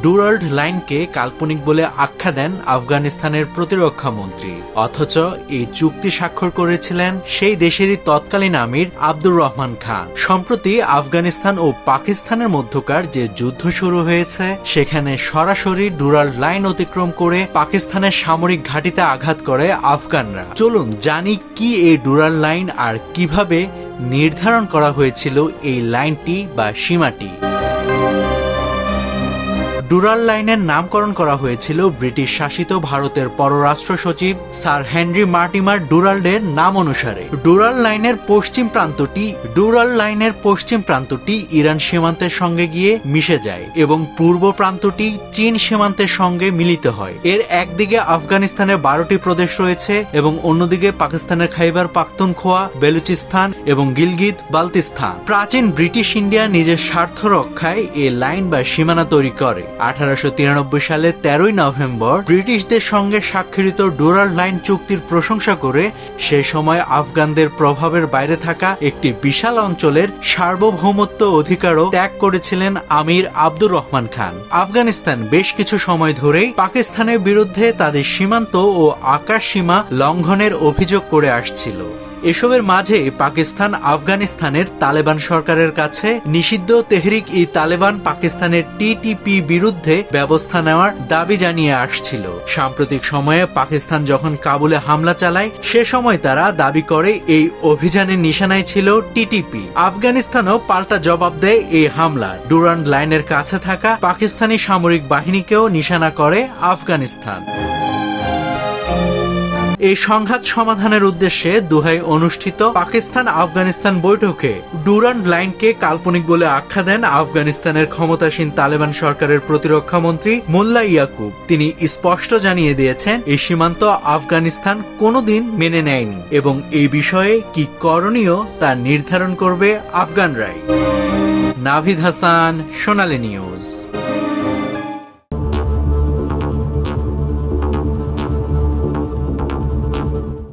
Durand লাইনকে কাল্পনিক বলে আখ্যা দেন আফগানিস্তানের প্রতিরক্ষা মন্ত্রী। অথচ এই চুক্তি স্বাক্ষর করেছিলেন সেই দেশেরই তৎকালীন আমির আব্দুর রহমান খান। সম্প্রতি আফগানিস্তান ও পাকিস্তানের মধ্যকার যে যুদ্ধ শুরু হয়েছে, সেখানে সরাসরি ডুরাল্ড লাইন অতিক্রম করে পাকিস্তানের সামরিক ঘাঁটিতে আঘাত করে আফগানরা। চলুন জানি কি এই ডুরাল্ড লাইন আর কিভাবে নির্ধারণ করা হয়েছিল এই লাইনটি বা সীমাটি। ডুরাল্ড লাইনের নামকরণ করা হয়েছিল ব্রিটিশ শাসিত ভারতের পররাষ্ট্র সচিব স্যার হেনরি মার্টিমার ডুরাল্ডের নাম অনুসারে। ডুরাল্ড লাইনের পশ্চিম প্রান্তটি ইরান সীমান্তের সঙ্গে গিয়ে মিশে যায় এবং পূর্ব প্রান্তটি চীন সীমান্তের সঙ্গে মিলিত হয়। এর একদিকে আফগানিস্তানের 12টি প্রদেশ রয়েছে এবং অন্যদিকে পাকিস্তানের খাইবার পাখতুনখোয়া, বেলুচিস্তান এবং গিলগিত বালতিস্তান। প্রাচীন ব্রিটিশ ইন্ডিয়া নিজের স্বার্থ রক্ষায় এ লাইন বা সীমানা তৈরি করে। 1893 সালে 13 নভেম্বর ব্রিটিশদের সঙ্গে স্বাক্ষরিত ডুরাল্ড লাইন চুক্তির প্রশংসা করে সে সময় আফগানদের প্রভাবের বাইরে থাকা একটি বিশাল অঞ্চলের সার্বভৌমত্ব অধিকারও ত্যাগ করেছিলেন আমির আব্দুর রহমান খান। আফগানিস্তান বেশ কিছু সময় ধরেই পাকিস্তানের বিরুদ্ধে তাদের সীমান্ত ও আকাশ সীমা লঙ্ঘনের অভিযোগ করে আসছিল। এসবের মাঝে পাকিস্তান আফগানিস্তানের তালেবান সরকারের কাছে নিষিদ্ধ তেহরিক ই তালেবান পাকিস্তানের টিটিপি বিরুদ্ধে ব্যবস্থা নেওয়ার দাবি জানিয়ে আসছিল। সাম্প্রতিক সময়ে পাকিস্তান যখন কাবুলে হামলা চালায়, সে সময় তারা দাবি করে এই অভিযানের নিশানায় ছিল টিটিপি। আফগানিস্তানও পাল্টা জবাব দেয় এই হামলার। ডুরাল্ড লাইনের কাছে থাকা পাকিস্তানি সামরিক বাহিনীকেও নিশানা করে আফগানিস্তান। এই সংঘাত সমাধানের উদ্দেশ্যে দোহায় অনুষ্ঠিত পাকিস্তান আফগানিস্তান বৈঠকে ডুরাল্ড লাইনকে কাল্পনিক বলে আখ্যা দেন আফগানিস্তানের ক্ষমতাসীন তালেবান সরকারের প্রতিরক্ষা মন্ত্রী মোল্লা ইয়াকুব। তিনি স্পষ্ট জানিয়ে দিয়েছেন এই সীমান্ত আফগানিস্তান কোনোদিন মেনে নেয়নি এবং এই বিষয়ে কি করণীয় তা নির্ধারণ করবে আফগানরাই। নাভিদ হাসান, সোনালী নিউজ।